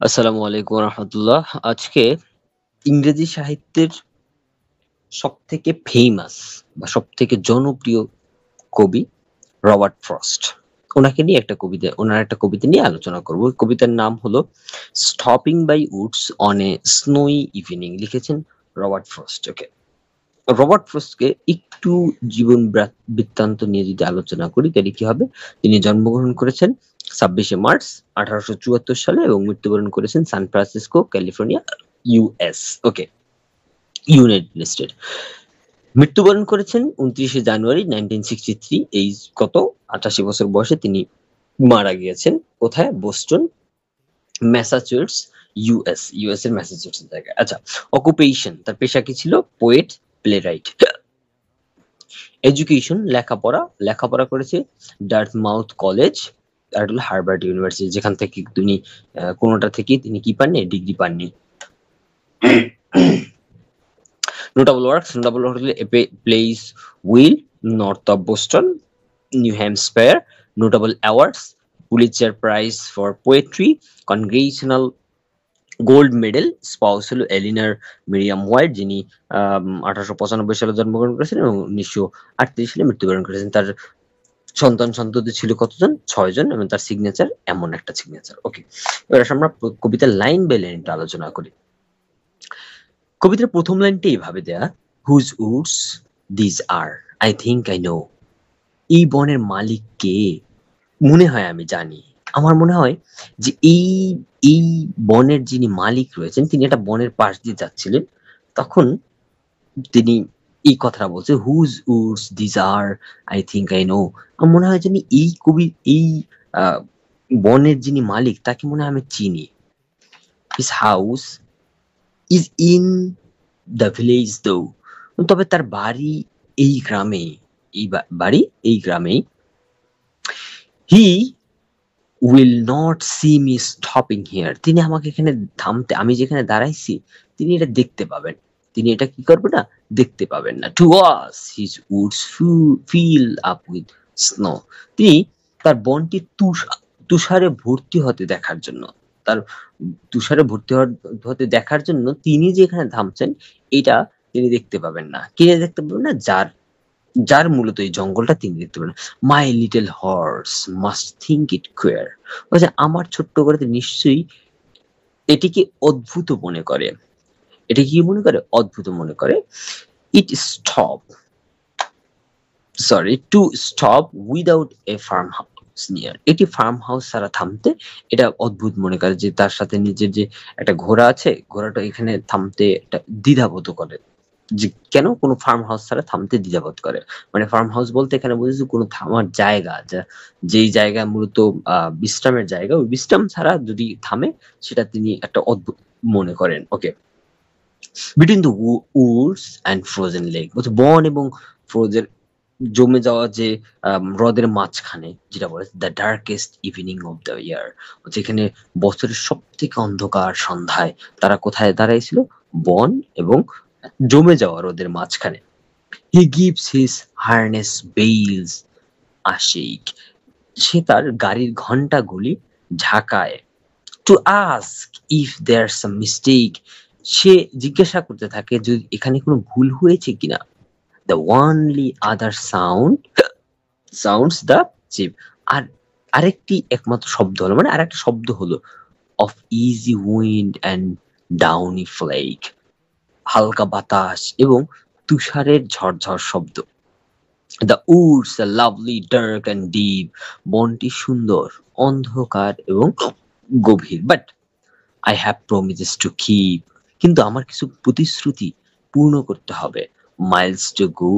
আসসালামু আলাইকুম রহমতুল্লাহ। আজকে ইংরেজি সাহিত্যের সবথেকে ফেমাস বা সবথেকে জনপ্রিয় কবি রবার্ট ফ্রস্ট। ওনাকে নিয়ে ওনার একটা কবিতা নিয়ে আলোচনা করব। ওই কবিতার নাম হলো stopping by woods on a snowy evening. লিখেছেন রবার্ট ফ্রস্ট। ওকে, রবার্ট ফ্রস্টকে একটু বৃত্তান্ত নিয়ে যদি আলোচনা করি তাহলে কি হবে। তিনি জন্মগ্রহণ করেছেন 26শে মার্চ 1874 সালে এবং মৃত্যুবরণ করেছেন সান ফ্রান্সিসকো, ক্যালিফোর্নিয়া, ইউএস। ওকে, ইউনাইটেড স্টেট। মৃত্যুবরণ করেছেন 29শে জানুয়ারি 1963। এই কত 88 বছর বয়সে তিনি মারা গিয়েছেন। কোথায়? বোস্টন, ম্যাসাচুসেটস, ইউএস এর ম্যাসাচুসেটস জায়গায়। আচ্ছা, অকুপেশন, তার পেশা কি ছিল? Poet, playwright. এডুকেশন, লেখাপড়া করেছে ডার্টমাউথ কলেজ আর হলো হার্ভার্ড ইউনিভার্সিটি, যেখান থেকে তিনি কোনোটা থেকে তিনি কি পাননি? ডিগ্রি পাননি। নোটাবল ওয়ার্ক হলো place will, North of Boston, New Hampshire. Notable awards: Pulitzer prize for poetry, Congressional gold medal. Spouse হলো এলিনার মিরিয়াম হোয়াইট, যিনি 1895 সালে জন্মগ্রহণ করেছেন এবং 1938 সালে মৃত্যুবরণ করেছেন। তার সন্ততি ছিল কতজন? 6 জন, এবং তার সিগনেচার এমন একটা সিগনেচার। ওকে, এবার আমরা কবিতার লাইন বাই লাইন আলোচনা করি। কবিতার প্রথম লাইনটা এইভাবে দেয়া: whose woods this are, I think I know. এই বনের মালিক কে? মনে হয় আমি জানি। আমার মনে হয় যে এই এই বনের যিনি মালিক রয়েছেন তিনি একটা বনের পাশ দিয়ে যাচ্ছিলেন। তখন তিনি এই কথাটা বলছে, whose woods this are, I think I know. আমার মনে হয় জানি এই আহ, বনের যিনি মালিক তাকে মনে হয় আমি চিনি। His house is in the village দো। তবে তার বাড়ি এই গ্রামে, বাড়ি এই গ্রামেই। He will not see me stopping here, তিনি আমাকে এখানে থামতে, আমি যেখানে দাঁড়াইছি তিনি এটা দেখতে পাবেন, তিনি এটা কি করবে না? দেখতে পাবেন না। To watch his Woods fill up with snow, তিনি তার বনটি তুষারে ভর্তি হতে দেখার জন্য, তার তুষারে ভর্তি হতে দেখার জন্য তিনি যে এখানে থামছেন এটা তিনি দেখতে পাবেন না। কিনে দেখতে পাবেন না? যার যার মূলত এই জঙ্গলটা তিনি দেখতে পারেন। My little horse must think it queer, বলছে আমার ছোট্ট গরুটি নিশ্চয়ই এটিকে অদ্ভুত মনে করে। এটি কি মনে করে? অদ্ভুত মনে করে। It stop, to stop without a farm house near, এটি ফার্ম হাউস ছাড়া থামতে এটা অদ্ভুত মনে করে যে তার সাথে নিজের যে একটা ঘোড়া আছে, ঘোড়াটা এখানে থামতে একটা দ্বিধাবোধ করে। যে কেন কোনো ফার্ম হাউস ছাড়া থামতে দ্বিধাবোধ করে, মানে ফার্ম হাউস বলতে এখানে বুঝেছি কোনো থামার জায়গা, যেই জায়গা মূলত বিশ্রামের জায়গা, ওই বিশ্রাম ছাড়া যদি থামে সেটা তিনি একটা অদ্ভুত মনে করেন। Okay, between the woods and frozen lake, বলছে বন এবং ফ্রোজেন জমে যাওয়া যে হ্রদের মাঝখানে, যেটা বলে the darkest evening of the year, যেখানে বছরের সব থেকে অন্ধকার সন্ধ্যায় তারা কোথায় দাঁড়াইছিল? বন এবং জমে যাওয়া হ্রদের মাঝখানে। He gives his harness bells a shake, সে তার গাড়ির ঘন্টাগুলি ঝাঁকায়। To ask if there some mistake, সে জিজ্ঞাসা করতে থাকে যদি এখানে কোনো ভুল হয়েছে কিনা। The only other sounds the chip, আর আরেকটি একমাত্র শব্দ হলো, মানে আরেকটা শব্দ হলো of easy wind and downy flake, হালকা বাতাস এবং তুষারের ঝরঝর শব্দ। The woods are lovely dark and deep, বনটি সুন্দর, অন্ধকার এবং গভীর। But I have promises to keep, কিন্তু আমার কিছু প্রতিশ্রুতি পূর্ণ করতে হবে। Miles to go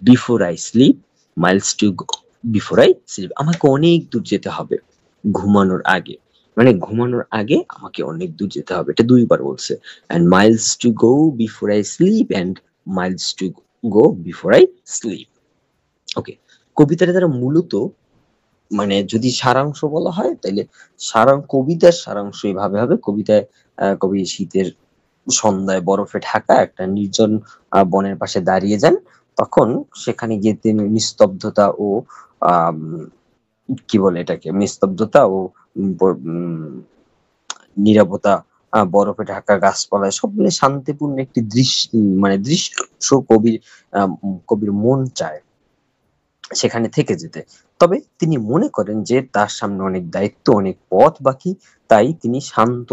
before I slip, Miles to go before I slip, আমাকে অনেক দূর যেতে হবে ঘুমানোর আগে, মানে ঘুমানোর আগে আমাকে অনেক দূর যেতে হবে, এটা 2বার বলছে। And miles to go before I sleep and miles to go before I sleep. Okay, কবিতাটা তারা মূলত, মানে যদি সারাংশ বলা হয় তাহলে কবিতার সারাংশ এইভাবে হবে। কবিতায় কবি শীতের সন্ধ্যায় বরফে ঢাকা একটা নির্জন বনের পাশে দাঁড়িয়ে যান। তখন সেখানে গিয়ে তিনি নিস্তব্ধতা ও আম, কি বলে এটাকে, নিস্তব্ধতা ও উম, ব- উম, নীরবতা, বরফে ঢাকা গাছপালা সব মিলে শান্তিপূর্ণ একটি দৃশ্য কবির মন চায় সেখানে থেকে যেতে। তবে তিনি মনে করেন যে তার সামনে অনেক দায়িত্ব, অনেক পথ বাকি। তাই তিনি শান্ত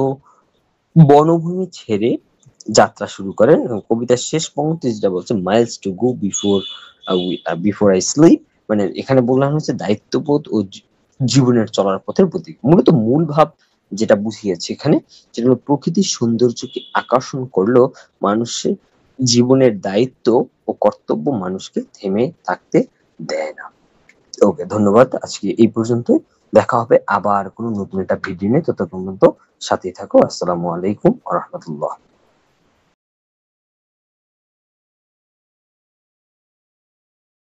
বনভূমি ছেড়ে যাত্রা শুরু করেন এবং কবিতার শেষ পংক্তি যেটা বলছে Miles to go before I slip, মানে এখানে বললাম হচ্ছে দায়িত্ববোধ ও জীবনের চলার পথের প্রতীক। মূলত মূল ভাব যেটা বুঝিয়েছে এখানে, যেটা হলো প্রকৃতির সৌন্দর্যকে আকর্ষণ করলেও মানুষের জীবনের দায়িত্ব ও কর্তব্য মানুষকে থেমে থাকতে দেয় না। ওকে, ধন্যবাদ। আজকে এই পর্যন্তই। দেখা হবে আবার কোনো নতুন একটা ভিডিও নিয়ে। ততক্ষণ পর্যন্ত সাথেই থাকো। আসসালামু আলাইকুম ওয়া রাহমাতুল্লাহ।